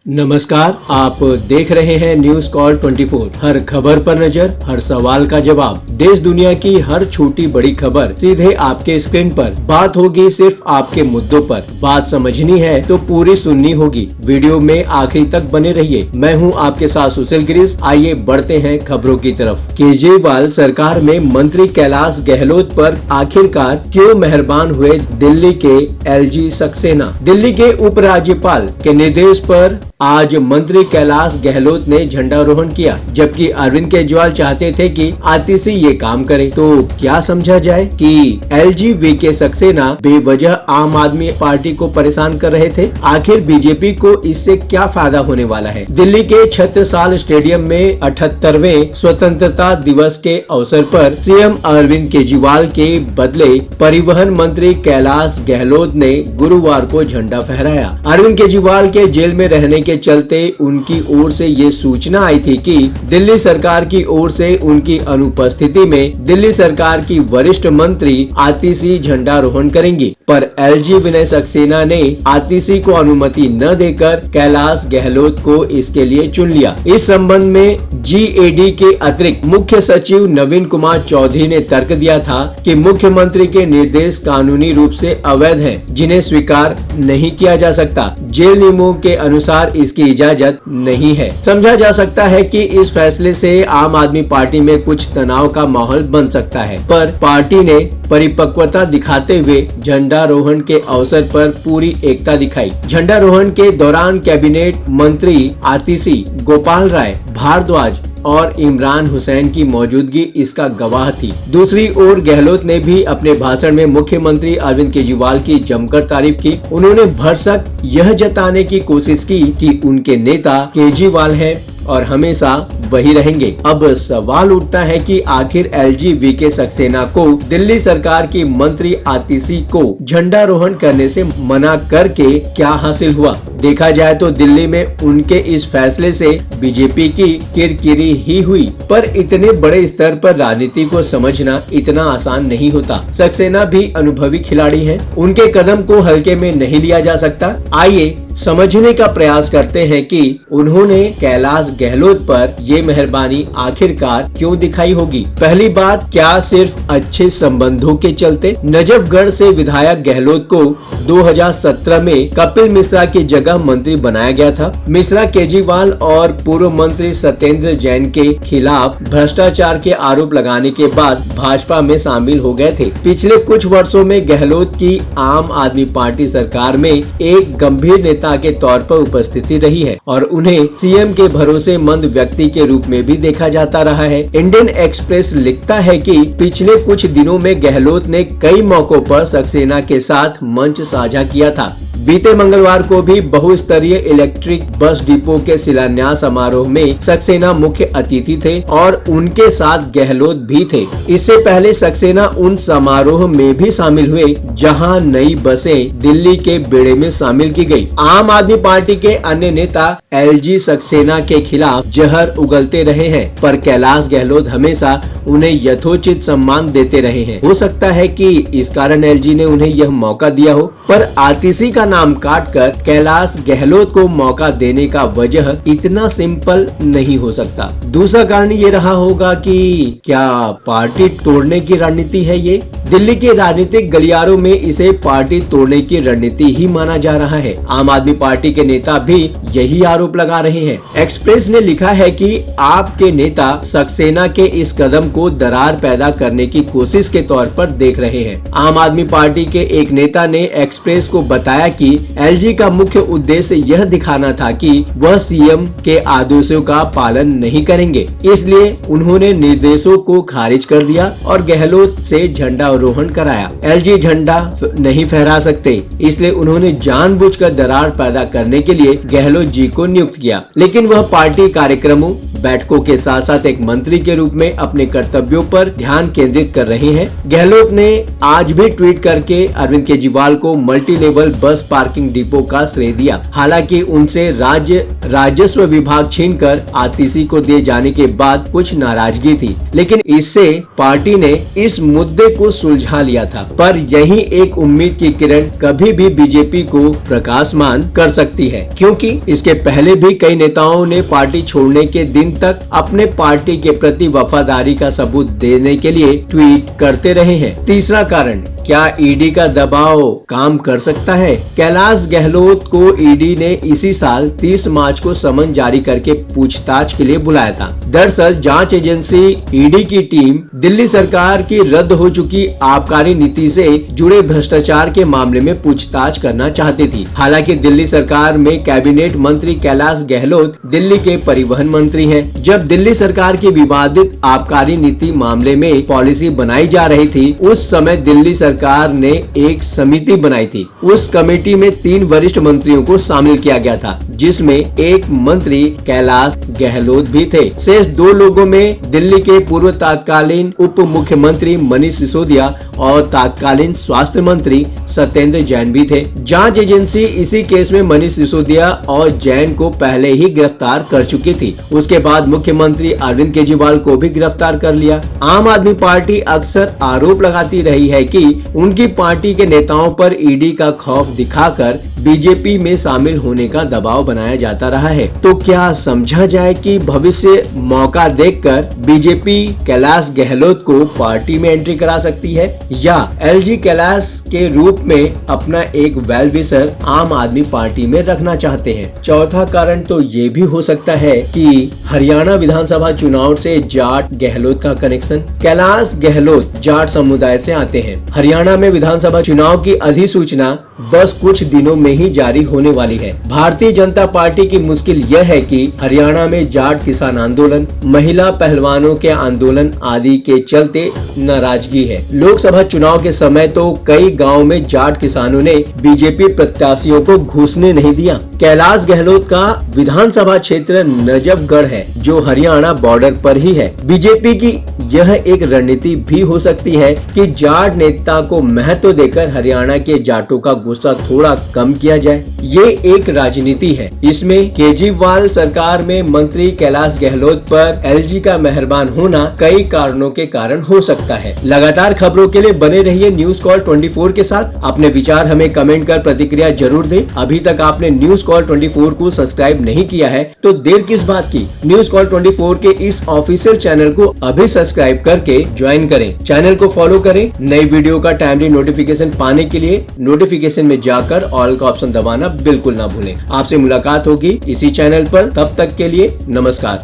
नमस्कार, आप देख रहे हैं न्यूज कॉल 24। हर खबर पर नजर, हर सवाल का जवाब। देश दुनिया की हर छोटी बड़ी खबर सीधे आपके स्क्रीन पर। बात होगी सिर्फ आपके मुद्दों पर। बात समझनी है तो पूरी सुननी होगी। वीडियो में आखिरी तक बने रहिए। मैं हूं आपके साथ सुशील गिरीश। आइए बढ़ते हैं खबरों की तरफ। केजरीवाल सरकार में मंत्री कैलाश गहलोत पर आखिरकार क्यों मेहरबान हुए दिल्ली के एलजी सक्सेना। दिल्ली के उपराज्यपाल के निर्देश पर आज मंत्री कैलाश गहलोत ने झंडारोहण किया, जबकि अरविंद केजरीवाल चाहते थे कि आतिशी ये काम करे। तो क्या समझा जाए कि एलजी वीके सक्सेना बेवजह आम आदमी पार्टी को परेशान कर रहे थे। आखिर बीजेपी को इससे क्या फायदा होने वाला है। दिल्ली के छत्रसाल स्टेडियम में 78वें स्वतंत्रता दिवस के अवसर पर सीएम अरविंद केजरीवाल के बदले परिवहन मंत्री कैलाश गहलोत ने गुरुवार को झंडा फहराया। अरविंद केजरीवाल के जेल में रहने के चलते उनकी ओर से ये सूचना आई थी कि दिल्ली सरकार की ओर से उनकी अनुपस्थिति में दिल्ली सरकार की वरिष्ठ मंत्री आतिशी झंडारोहण करेंगी, पर एलजी विनय सक्सेना ने आतिशी को अनुमति न देकर कैलाश गहलोत को इसके लिए चुन लिया। इस संबंध में जीएडी के अतिरिक्त मुख्य सचिव नवीन कुमार चौधरी ने तर्क दिया था कि मुख्यमंत्री के निर्देश कानूनी रूप से अवैध हैं, जिन्हें स्वीकार नहीं किया जा सकता। जेल नियमों के अनुसार इसकी इजाजत नहीं है। समझा जा सकता है कि इस फैसले से आम आदमी पार्टी में कुछ तनाव का माहौल बन सकता है, पर पार्टी ने परिपक्वता दिखाते हुए झंडारोहण के अवसर पर पूरी एकता दिखाई। झंडारोहण के दौरान कैबिनेट मंत्री आतिशी, गोपाल राय भारद्वाज और इमरान हुसैन की मौजूदगी इसका गवाह थी। दूसरी ओर गहलोत ने भी अपने भाषण में मुख्यमंत्री अरविंद केजरीवाल की जमकर तारीफ की। उन्होंने भरसक यह जताने की कोशिश की कि उनके नेता केजरीवाल हैं और हमेशा वही रहेंगे। अब सवाल उठता है कि आखिर एलजी वीके सक्सेना को दिल्ली सरकार की मंत्री आतिशी को झंडारोहण करने से मना करके क्या हासिल हुआ। देखा जाए तो दिल्ली में उनके इस फैसले से बीजेपी की किरकिरी ही हुई, पर इतने बड़े स्तर पर राजनीति को समझना इतना आसान नहीं होता। सक्सेना भी अनुभवी खिलाड़ी हैं, उनके कदम को हल्के में नहीं लिया जा सकता। आइए समझने का प्रयास करते हैं कि उन्होंने कैलाश गहलोत पर ये मेहरबानी आखिरकार क्यों दिखाई होगी। पहली बात, क्या सिर्फ अच्छे संबंधों के चलते? नजफगढ़ से विधायक गहलोत को 2017 में कपिल मिश्रा की जगह मंत्री बनाया गया था। मिश्रा केजरीवाल और पूर्व मंत्री सत्येंद्र जैन के खिलाफ भ्रष्टाचार के आरोप लगाने के बाद भाजपा में शामिल हो गए थे। पिछले कुछ वर्षों में गहलोत की आम आदमी पार्टी सरकार में एक गंभीर नेता के तौर पर उपस्थिति रही है और उन्हें सीएम के भरोसेमंद व्यक्ति के रूप में भी देखा जाता रहा है। इंडियन एक्सप्रेस लिखता है कि पिछले कुछ दिनों में गहलोत ने कई मौकों पर सक्सेना के साथ मंच साझा किया था। बीते मंगलवार को भी बहुस्तरीय इलेक्ट्रिक बस डिपो के शिलान्यास समारोह में सक्सेना मुख्य अतिथि थे और उनके साथ गहलोत भी थे। इससे पहले सक्सेना उन समारोह में भी शामिल हुए जहां नई बसें दिल्ली के बेड़े में शामिल की गई। आम आदमी पार्टी के अन्य नेता एलजी सक्सेना के खिलाफ जहर उगलते रहे हैं, पर कैलाश गहलोत हमेशा उन्हें यथोचित सम्मान देते रहे हैं। हो सकता है कि इस कारण एलजी ने उन्हें यह मौका दिया हो, पर आतिशी का नाम काटकर कैलाश गहलोत को मौका देने का वजह इतना सिंपल नहीं हो सकता। दूसरा कारण ये रहा होगा कि क्या पार्टी तोड़ने की रणनीति है ये। दिल्ली के राजनीतिक गलियारों में इसे पार्टी तोड़ने की रणनीति ही माना जा रहा है। आम आदमी पार्टी के नेता भी यही आरोप लगा रहे हैं। एक्सप्रेस ने लिखा है कि आपके नेता सक्सेना के इस कदम को दरार पैदा करने की कोशिश के तौर पर देख रहे हैं। आम आदमी पार्टी के एक नेता ने एक्सप्रेस को बताया कि एलजी का मुख्य उद्देश्य यह दिखाना था कि वह सीएम के आदेशों का पालन नहीं करेंगे, इसलिए उन्होंने निर्देशों को खारिज कर दिया और गहलोत से झंडारोहण कराया। एलजी झंडा नहीं फहरा सकते, इसलिए उन्होंने जानबूझकर दरार पैदा करने के लिए गहलोत जी को नियुक्त किया। लेकिन वह पार्टी कार्यक्रमों, बैठकों के साथ साथ एक मंत्री के रूप में अपने कर्तव्यों पर ध्यान केंद्रित कर रहे हैं। गहलोत ने आज भी ट्वीट करके अरविंद केजरीवाल को मल्टी लेवल बस पार्किंग डिपो का श्रेय दिया। हालांकि उनसे राज्य राजस्व विभाग छीनकर आतिशी को दिए जाने के बाद कुछ नाराजगी थी, लेकिन इससे पार्टी ने इस मुद्दे को सुलझा लिया था। पर यही एक उम्मीद की किरण कभी भी बीजेपी को प्रकाशमान कर सकती है, क्योंकि इसके पहले भी कई नेताओं ने पार्टी छोड़ने के दिन तक अपने पार्टी के प्रति वफादारी का सबूत देने के लिए ट्वीट करते रहे हैं। तीसरा कारण, क्या ईडी का दबाव काम कर सकता है? कैलाश गहलोत को ईडी ने इसी साल 30 मार्च को समन जारी करके पूछताछ के लिए बुलाया था। दरअसल जांच एजेंसी ईडी की टीम दिल्ली सरकार की रद्द हो चुकी आबकारी नीति से जुड़े भ्रष्टाचार के मामले में पूछताछ करना चाहती थी। हालांकि दिल्ली सरकार में कैबिनेट मंत्री कैलाश गहलोत दिल्ली के परिवहन मंत्री हैं। जब दिल्ली सरकार की विवादित आबकारी नीति मामले में पॉलिसी बनाई जा रही थी, उस समय दिल्ली सरकार ने एक समिति बनाई थी। उस कमेटी में 3 वरिष्ठ मंत्रियों को शामिल किया गया था, जिसमें एक मंत्री कैलाश गहलोत भी थे। शेष 2 लोगों में दिल्ली के पूर्व तत्कालीन उप मुख्यमंत्री मनीष सिसोदिया और तत्कालीन स्वास्थ्य मंत्री सत्येंद्र जैन भी थे। जांच एजेंसी इसी केस में मनीष सिसोदिया और जैन को पहले ही गिरफ्तार कर चुकी थी। उसके बाद मुख्यमंत्री अरविंद केजरीवाल को भी गिरफ्तार कर लिया। आम आदमी पार्टी अक्सर आरोप लगाती रही है कि उनकी पार्टी के नेताओं पर ईडी का खौफ दिखाकर बीजेपी में शामिल होने का दबाव बनाया जाता रहा है। तो क्या समझा जाए कि भविष्य मौका देखकर बीजेपी कैलाश गहलोत को पार्टी में एंट्री करा सकती है, या एलजी कैलाश के रूप में अपना एक वेल विशर आम आदमी पार्टी में रखना चाहते हैं? चौथा कारण तो ये भी हो सकता है कि हरियाणा विधानसभा चुनाव से जाट गहलोत का कनेक्शन। कैलाश गहलोत जाट समुदाय से आते हैं। हरियाणा में विधानसभा चुनाव की अधिसूचना बस कुछ दिनों में ही जारी होने वाली है। भारतीय जनता पार्टी की मुश्किल यह है कि हरियाणा में जाट किसान आंदोलन, महिला पहलवानों के आंदोलन आदि के चलते नाराजगी है। लोकसभा चुनाव के समय तो कई गांव में जाट किसानों ने बीजेपी प्रत्याशियों को घुसने नहीं दिया। कैलाश गहलोत का विधानसभा क्षेत्र नजफगढ़ है, जो हरियाणा बॉर्डर पर ही है। बीजेपी की यह एक रणनीति भी हो सकती है कि जाट नेता को महत्व देकर हरियाणा के जाटों का गुस्सा थोड़ा कम किया जाए। ये एक राजनीति है। इसमें केजरीवाल सरकार में मंत्री कैलाश गहलोत पर एलजी का मेहरबान होना कई कारणों के कारण हो सकता है। लगातार खबरों के लिए बने रहिए न्यूज कॉल 24 के साथ। अपने विचार हमें कमेंट कर प्रतिक्रिया जरूर दें। अभी तक आपने न्यूज कॉल 24 को सब्सक्राइब नहीं किया है तो देर किस बात की। न्यूज कॉल 24 के इस ऑफिशियल चैनल को अभी सब्सक्राइब करके ज्वाइन करें। चैनल को फॉलो करें। नई वीडियो का टाइमली नोटिफिकेशन पाने के लिए नोटिफिकेशन में जाकर ऑल का ऑप्शन दबाना बिल्कुल ना भूलें। आपसे मुलाकात होगी इसी चैनल पर। तब तक के लिए नमस्कार।